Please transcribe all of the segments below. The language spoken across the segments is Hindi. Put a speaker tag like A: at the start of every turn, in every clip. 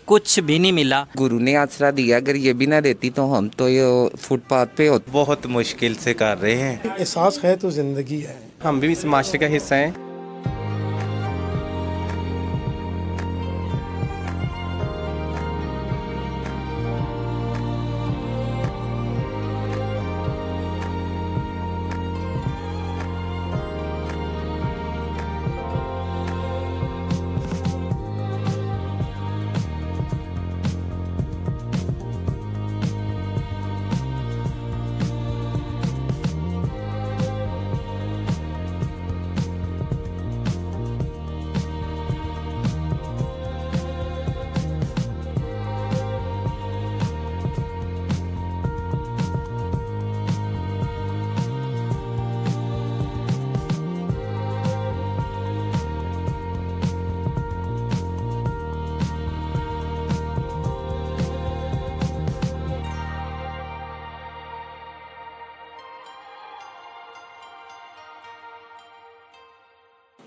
A: कुछ भी नहीं मिला।
B: गुरु ने आसरा दिया, अगर ये भी ना देती तो हम तो ये फुटपाथ पे होते।
C: बहुत मुश्किल से कर रहे हैं।
D: एहसास है तो ज़िंदगी है।
E: हम भी इस माशरे का हिस्सा हैं।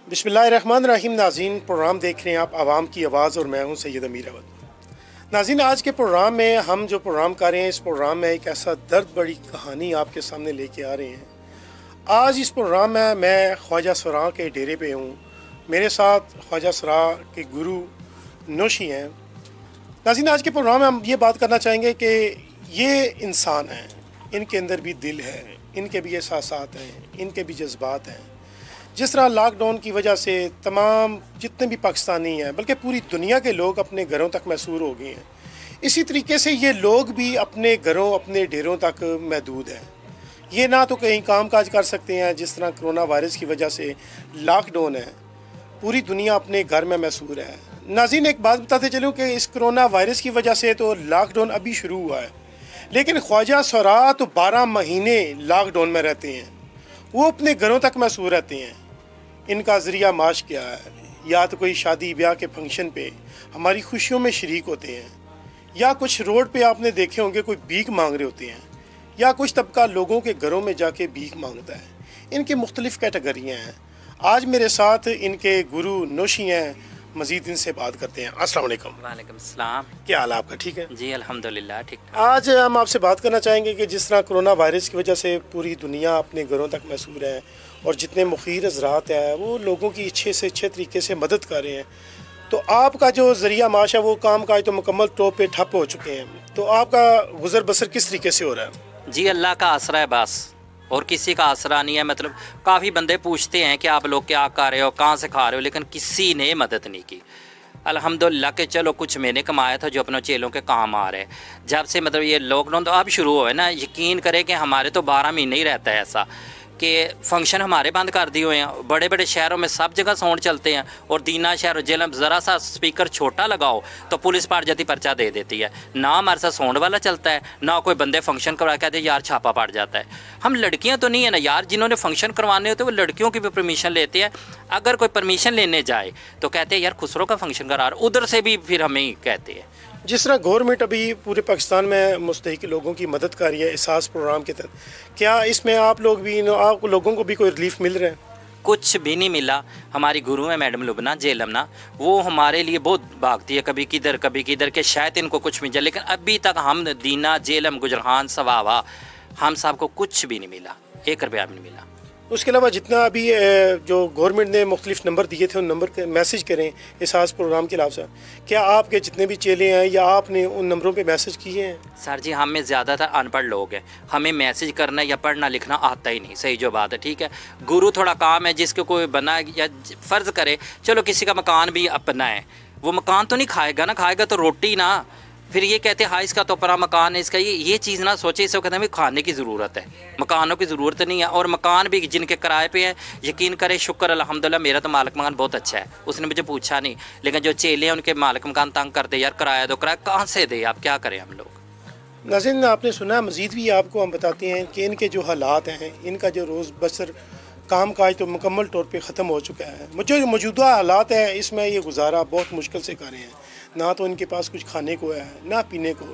D: बिस्मिल्लाहिर्रहमानिर्रहीम। नाज़रीन, प्रोग्राम देख रहे हैं आप आवाम की आवाज़ और मैं हूं सैयद अमीर अवध। नाज़रीन, आज के प्रोग्राम में हम जो प्रोग्राम कर रहे हैं, इस प्रोग्राम में एक ऐसा दर्द बड़ी कहानी आपके सामने लेके आ रहे हैं। आज इस प्रोग्राम में मैं ख्वाजा सरा के डेरे पे हूँ। मेरे साथ ख्वाजा सरा के गुरु नौशी हैं। नाज़रीन, आज के प्रोग्राम में हम ये बात करना चाहेंगे कि ये इंसान हैं, इनके अंदर भी दिल है, इनके भी एहसासात हैं, इनके भी जज्बात हैं। जिस तरह लॉकडाउन की वजह से तमाम जितने भी पाकिस्तानी हैं, बल्कि पूरी दुनिया के लोग अपने घरों तक महसूर हो गए हैं, इसी तरीके से ये लोग भी अपने घरों, अपने डेरों तक महदूद हैं। ये ना तो कहीं काम काज कर सकते हैं, जिस तरह कोरोना वायरस की वजह से लॉकडाउन है, पूरी दुनिया अपने घर में महसूर है। नाज़रीन, एक बात बताते चलूँ कि इस कोरोना वायरस की वजह से तो लॉकडाउन अभी शुरू हुआ है, लेकिन ख्वाजा सरा तो 12 महीने लॉकडाउन में रहते हैं। वो अपने घरों तक महसूर रहते हैं। इनका ज़रिया माश क्या है? या तो कोई शादी ब्याह के फंक्शन पे हमारी खुशियों में शरीक होते हैं, या कुछ रोड पे आपने देखे होंगे कोई भीख मांग रहे होते हैं, या कुछ तबका लोगों के घरों में जाके भीख मांगता है। इनकी मुख्तलिफ़ कैटेगरियाँ हैं। आज मेरे साथ इनके गुरु नौशी हैं। मज़ीद इनसे बात करते हैं। अस्सलाम वालेकुम।
A: वालेकुम सलाम।
D: क्या हाल है आपका? ठीक है
A: जी, अल्हम्दुलिल्लाह ठीक।
D: आज हम आपसे बात करना चाहेंगे कि जिस तरह कोरोना वायरस की वजह से पूरी दुनिया अपने घरों तक महसूर है और जितने मुखीर हज़रात हैं वो लोगों की अच्छे से अच्छे तरीके से मदद कर रहे हैं, तो आपका जो ज़रिया माश है वो काम काज तो मुकम्मल तौर पे ठप हो चुके हैं, तो आपका गुजर बसर किस तरीके से हो रहा है?
A: जी, अल्लाह का आसरा है बस, और किसी का आसरा नहीं है। मतलब काफ़ी बंदे पूछते हैं कि आप लोग क्या कर रहे हो, कहाँ से खा रहे हो, लेकिन किसी ने मदद नहीं की। अल्हम्दुलिल्लाह के चलो कुछ मैंने कमाया था जो अपने चेलों के काम आ रहे हैं। जब से मतलब ये लॉकडाउन तो अब शुरू हुआ है ना, यकीन करें कि हमारे तो 12 महीने ही रहता है ऐसा कि फंक्शन हमारे बंद कर दिए हुए हैं। बड़े बड़े शहरों में सब जगह साउंड चलते हैं, और दीना शहर जेल ज़रा सा स्पीकर छोटा लगाओ तो पुलिस पड़ जाती, पर्चा दे देती है। ना हमारे साथ साउंड वाला चलता है, ना कोई बंदे फंक्शन करवा कहते यार छापा पड़ जाता है। हम लड़कियां तो नहीं है ना यार, जिन्होंने फंक्शन करवाने होते हैं वो लड़कियों की भी परमिशन लेते हैं। अगर कोई परमिशन लेने जाए तो कहते हैं यार खुसरो का फंक्शन करा, उधर से भी फिर हमें ही कहते हैं।
D: जिस तरह गवर्नमेंट अभी पूरे पाकिस्तान में मुस्तहिक लोगों की मदद कर रही है एहसास प्रोग्राम के तहत, क्या इसमें आप लोग भी, आप लोगों को भी कोई रिलीफ मिल रहा है?
A: कुछ भी नहीं मिला। हमारी गुरु है मैडम लुबना जेलमना, वो हमारे लिए बहुत भागती है, कभी किधर के शायद इनको कुछ मिल जाए, लेकिन अभी तक हम दीना जेलम गुजरहान सवावा हम साहब को कुछ भी नहीं मिला, 1 रुपया भी नहीं मिला।
D: उसके अलावा जितना अभी जो गवर्नमेंट ने मुख्तलिफ नंबर दिए थे उन नंबर के मैसेज करें एहसास प्रोग्राम के अलावा, क्या आपके जितने भी चेले हैं या आपने उन नंबरों पे मैसेज किए हैं?
A: सर जी, हम में ज़्यादातर अनपढ़ लोग हैं, हमें मैसेज करना या पढ़ना लिखना आता ही नहीं। सही जो बात है, ठीक है। गुरु थोड़ा काम है, जिसको कोई बना या फ़र्ज़ करे, चलो किसी का मकान भी अपना है, वो मकान तो नहीं खाएगा ना, खाएगा तो रोटी ना। फिर ये कहते हैं हाँ इसका तो अपना मकान है, इसका ये चीज़ ना सोचे। इसको कहते हैं खाने की ज़रूरत है, मकानों की ज़रूरत नहीं है। और मकान भी जिनके किराए पे हैं, यकीन करें शुक्र अल्हम्दुलिल्लाह मेरा तो मालिक मकान बहुत अच्छा है, उसने मुझे पूछा नहीं। लेकिन जो चेले हैं उनके मालिक मकान तंग करते, यार किराया दो, किराया कहाँ से दे, आप क्या करें हम लोग।
D: नाज़रीन, आपने सुना, मज़ीद भी आपको हम बताते हैं कि इनके जो हालात हैं, इनका जो रोज़ बसर काम काज तो मुकम्मल तौर पे ख़त्म हो चुका है। जो मौजूदा हालात हैं इसमें ये गुजारा बहुत मुश्किल से कर रहे हैं। ना तो इनके पास कुछ खाने को है, ना पीने को।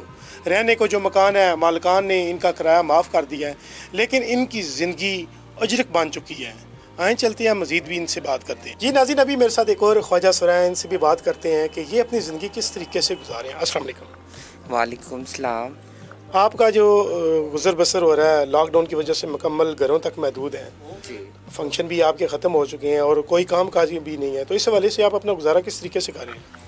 D: रहने को जो मकान है मालिकान ने इनका किराया माफ़ कर दिया है, लेकिन इनकी ज़िंदगी अजरक बन चुकी है। आए चलते हैं, मज़ीद भी इनसे बात करते हैं। जी नाज़रीन, अभी मेरे साथ एक और ख्वाजा सरा हैं, इनसे भी बात करते हैं कि ये अपनी ज़िंदगी किस तरीके से गुजारे हैं। अस्सलाम वालेकुम।
B: वालेकुम सलाम।
D: आपका जो गुज़र बसर हो रहा है लॉकडाउन की वजह से मुकम्मल घरों तक महदूद हैं,
B: जी
D: फंक्शन भी आपके ख़त्म हो चुके हैं और कोई काम काज भी नहीं है, तो इस हवाले से आप अपना गुजारा किस तरीके से कर रहे हैं?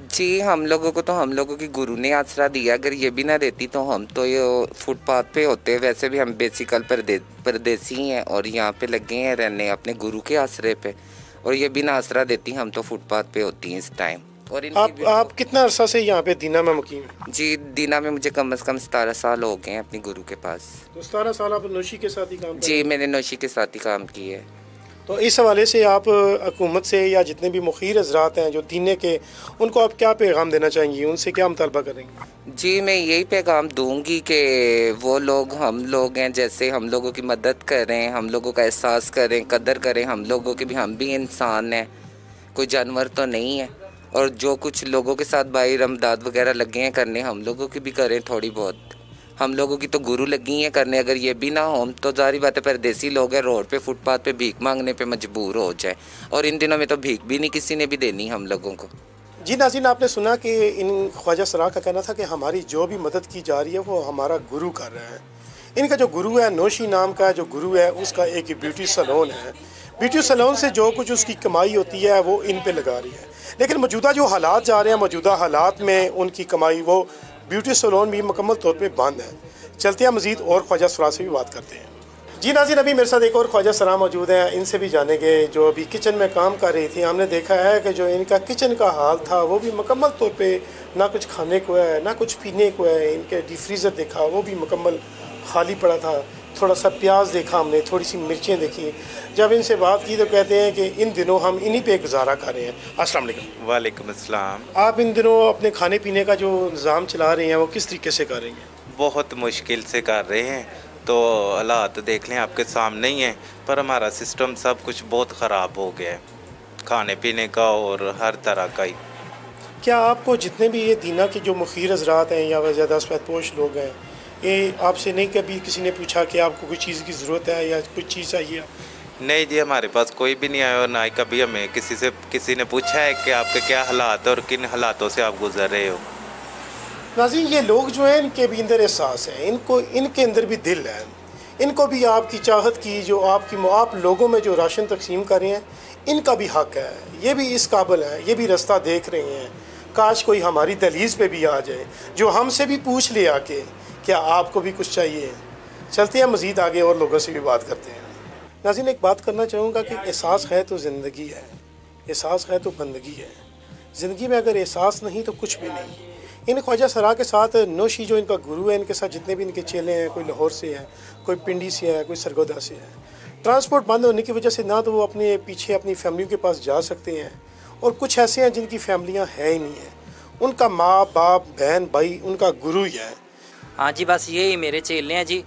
B: जी, हम लोगों को तो हम लोगों की गुरु ने आसरा दिया। अगर ये भी ना देती तो हम तो ये फुटपाथ पे होते। वैसे भी हम बेसिकल परदेसी हैं और यहाँ पे लगे हैं रहने अपने गुरु के आसरे पे, और ये भी ना आसरा देती हम तो फुटपाथ पे होती हैं इस टाइम। और
D: आप कितना अरसा से यहाँ पे दीना में मुकीम हैं?
B: जी, दीना में मुझे कम से कम 17 साल हो गए हैं अपने गुरु के पास।
D: तो 17 साल आप नौशी के साथ ही काम कर
B: जी, मैंने नौशी के साथ ही काम किया है।
D: तो इस हवाले से आप हुकूमत से या जितने भी मुखीर हजरात हैं जो दीने के, उनको आप क्या पैगाम देना चाहेंगी, उनसे क्या मुतालबा करेंगे?
B: जी, मैं यही पैगाम दूंगी कि वो लोग हम लोग हैं, जैसे हम लोगों की मदद करें, हम लोगों का एहसास करें, कदर करें हम लोगों की भी। हम भी इंसान हैं, कोई जानवर तो नहीं है। और जो कुछ लोगों के साथ भाई रमदाद वगैरह लगे हैं करने, हम लोगों की भी करें थोड़ी बहुत। हम लोगों की तो गुरु लगी हैं करने। अगर ये भी ना हो तो जारी बात है परदेसी लोग हैं, रोड पे फुटपाथ पे भीख मांगने पे मजबूर हो जाए। और इन दिनों में तो भीख भी नहीं किसी ने भी देनी हम लोगों को।
D: जी नाज़रीन, आपने सुना कि इन ख्वाजा सरा का कहना था कि हमारी जो भी मदद की जा रही है वो हमारा गुरु कर रहा है। इनका जो गुरु है, नौशी नाम का जो गुरु है, उसका एक ब्यूटी सैलून है। ब्यूटी सैलून से जो कुछ उसकी कमाई होती है वो इन पे लगा रही है। लेकिन मौजूदा जो हालात जा रहे हैं, मौजूदा हालात में उनकी कमाई, वो ब्यूटी सैलून भी मुकम्मल तौर पे बंद है। चलते हैं मज़ीद और ख्वाजा सरा से भी बात करते हैं। जी नाज़रीन, अभी मेरे साथ एक और ख्वाजा सरा मौजूद हैं, इनसे भी जानेंगे जो अभी किचन में काम कर रही थी। हमने देखा है कि जो इनका किचन का हाल था वो भी मुकम्मल तौर पे ना कुछ खाने को है ना कुछ पीने को है। इनके डीप फ्रीज़र देखा वो भी मुकम्मल खाली पड़ा था। थोड़ा सा प्याज देखा हमने, थोड़ी सी मिर्चें देखी। जब इनसे बात की तो कहते हैं कि इन दिनों हम इन्हीं पे गुजारा कर रहे हैं। अस्सलाम वालेकुम।
C: वालेकुम अस्सलाम।
D: आप इन दिनों अपने खाने पीने का जो निज़ाम चला रहे हैं वो किस तरीके से करेंगे?
C: बहुत मुश्किल से कर रहे हैं, तो हालात देख लें आपके सामने ही हैं। पर हमारा सिस्टम सब कुछ बहुत ख़राब हो गया है, खाने पीने का और हर तरह का ही।
D: क्या आपको जितने भी ये दीना के जो मुखीर हजरात हैं या ज़्यादा सफ़ेदपोश लोग हैं, ये आपसे नहीं कभी किसी ने पूछा कि आपको कोई चीज़ की ज़रूरत है या कुछ चीज़ चाहिए?
C: नहीं जी, हमारे पास कोई भी नहीं आया और ना ही कभी हमें किसी ने पूछा है कि आपके क्या हालात है और किन हालातों से आप गुजर रहे हो।
D: नाज़रीन, ये लोग जो हैं इनके भी अंदर एहसास है, इनके अंदर भी दिल है। इनको भी आपकी चाहत की जो आप लोगों में जो राशन तकसीम कर रहे हैं, इनका भी हक़ है। ये भी इस काबिल है, ये भी रास्ता देख रहे हैं। काश कोई हमारी दहलीज़ पे भी आ जाए, जो हमसे भी पूछ ले आके क्या आपको भी कुछ चाहिए। चलते हैं मज़ीद आगे और लोगों से भी बात करते हैं। नाज़रीन, एक बात करना चाहूँगा कि एहसास है तो ज़िंदगी है, एहसास है तो बंदगी है। ज़िंदगी में अगर एहसास नहीं तो कुछ भी नहीं। इन ख्वाजा सरा के साथ नौशी जो इनका गुरु है, इनके साथ जितने भी इनके चेले हैं, कोई लाहौर से है, कोई पिंडी से है, कोई सरगोदा से है। ट्रांसपोर्ट बंद होने की वजह से ना तो वो अपने पीछे अपनी फैमिली के पास जा सकते हैं, और कुछ ऐसे हैं जिनकी फैमिलियाँ हैं ही नहीं हैं। उनका माँ बाप बहन भाई उनका गुरु ही है।
A: हाँ जी, बस यही मेरे चेले हैं जी।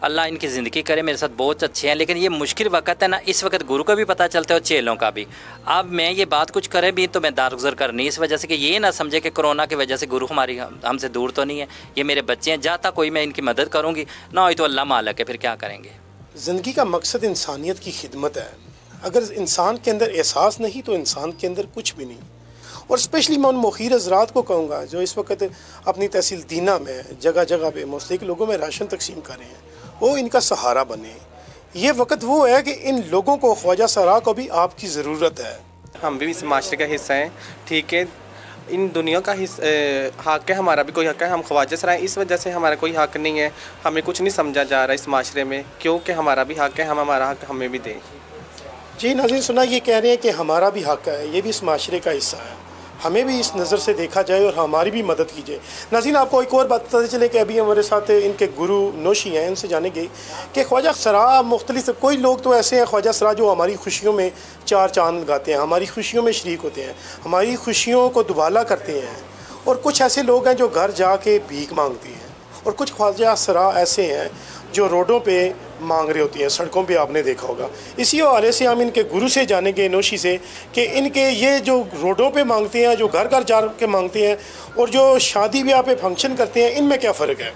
A: अल्लाह इनकी ज़िंदगी करे, मेरे साथ बहुत अच्छे हैं। लेकिन ये मुश्किल वक्त है ना, इस वक्त गुरु का भी पता चलता है और चेलों का भी। अब मैं ये बात कुछ करे भी तो मैं दारगुजर करनी, इस वजह से कि ये ना समझे कि कोरोना की वजह से गुरु हमारी हमसे दूर तो नहीं है। ये मेरे बच्चे हैं, जाता कोई मैं इनकी मदद करूँगी, ना हो तो अल्लाह मालिक है, फिर क्या करेंगे।
D: ज़िंदगी का मकसद इंसानियत की खिदमत है। अगर इंसान के अंदर एहसास नहीं तो इंसान के अंदर कुछ भी नहीं। और स्पेशली मैं उन मुखीर हजरात को कहूँगा जो इस वक्त अपनी तहसील दीना में जगह जगह पे मुस्तहिक लोगों में राशन तकसीम कर रहे हैं, वो इनका सहारा बने। ये वक्त वो है कि इन लोगों को, ख्वाजा सरा को भी आपकी ज़रूरत है।
E: हम भी इस माशरे का हिस्सा हैं, ठीक है। इन दुनिया का हक़ है, हमारा भी कोई हक़ है। हम ख्वाजा सरा हैं, इस वजह से हमारा कोई हक़ नहीं है। हमें कुछ नहीं समझा जा रहा इस माशरे में, क्योंकि हमारा भी हक़ है। हम हमारा हक़ हमें भी दें।
D: जी नाज़रीन, सुना ये कह रहे हैं कि हमारा भी हक़ है, ये भी इस माशरे का हिस्सा है, हमें भी इस नज़र से देखा जाए और हमारी भी मदद की जाए। नाज़रीन, आपको एक और बात पता चले कि अभी हमारे साथ इनके गुरु नौशी हैं, उनसे जानेंगे कि ख्वाजा सरा मुख्तलिफ, कोई लोग तो ऐसे हैं ख्वाजा सरा जो हमारी खुशियों में चार चांद लगाते हैं, हमारी खुशियों में शरीक होते हैं, हमारी खुशियों को दुबाला करते हैं। और कुछ ऐसे लोग हैं जो घर जाके भीख मांगते हैं, और कुछ ख्वाजा सरा ऐसे हैं जो रोडों पे मांग रहे होती हैं, सड़कों पे आपने देखा होगा। इसी हवाले से हम इनके गुरु से जानेंगे, नौशी से, कि इनके ये जो रोडों पे मांगते हैं, जो घर घर जा के मांगते हैं, और जो शादी ब्याह पे फंक्शन करते हैं, इनमें क्या फ़र्क है।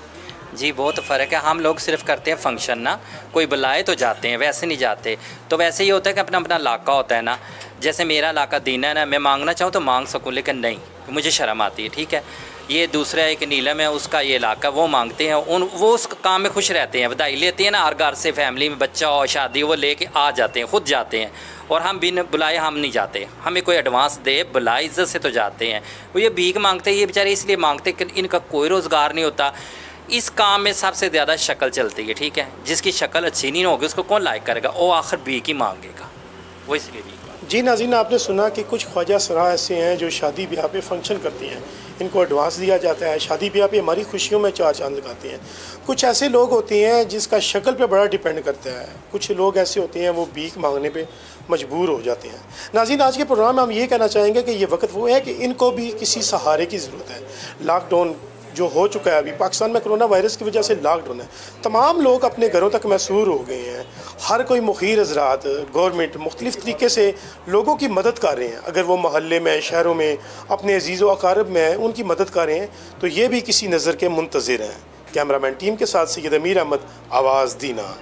A: जी बहुत फ़र्क है। हम लोग सिर्फ करते हैं फंक्शन ना, कोई बुलाए तो जाते हैं, वैसे नहीं जाते। तो वैसे ही होता है कि अपना अपना इलाका होता है ना, जैसे मेरा इलाका दीना है ना, मैं मांगना चाहूँ तो मांग सकूँ, लेकिन नहीं, मुझे शर्म आती है। ठीक है, ये दूसरा एक नीलम है, उसका ये इलाका, वो मांगते हैं, वो उस काम में खुश रहते हैं, बधाई लेते हैं ना, हर घर से फैमिली में बच्चा हो शादी, वो लेके आ जाते हैं, खुद जाते हैं। और हम बिन बुलाए हम नहीं जाते, हमें कोई एडवांस दे बुलाए इज्जत से तो जाते हैं। वो ये भीख मांगते हैं, ये बेचारे इसलिए मांगते हैं कि इनका कोई रोज़गार नहीं होता। इस काम में सबसे ज़्यादा शक्ल चलती है। ठीक है, जिसकी शक्ल अच्छी नहीं होगी उसको कौन लाइक करेगा, वो आखिर भीख ही मांगेगा, वो इसलिए भीख।
D: जी नाज़रीन, आपने सुना कि कुछ ख्वाजा सरा ऐसे हैं जो शादी ब्याह पे फंक्शन करती हैं, इनको एडवांस दिया जाता है, शादी ब्याह पे हमारी खुशियों में चार चांद लगाते हैं। कुछ ऐसे लोग होते हैं जिसका शक्ल पे बड़ा डिपेंड करता है, कुछ लोग ऐसे होते हैं वो भीख मांगने पे मजबूर हो जाते हैं। नाज़रीन, आज के प्रोग्राम में हम ये कहना चाहेंगे कि ये वक्त वो है कि इनको भी किसी सहारे की ज़रूरत है। लॉकडाउन जो हो चुका है अभी पाकिस्तान में, कोरोना वायरस की वजह से लॉकडाउन है, तमाम लोग अपने घरों तक मैसूर हो गए हैं। हर कोई मुखीर हज़रात, गवर्नमेंट मुख्तलिफ़ तरीके से लोगों की मदद कर रहे हैं। अगर वो महल्ले में, शहरों में, अपने अजीज़ व अकारब में उनकी मदद कर रहे हैं तो ये भी किसी नज़र के मुंतज़िर हैं। कैमरामैन टीम के साथ सैयद अमीर अहमद, आवाज़ दीना।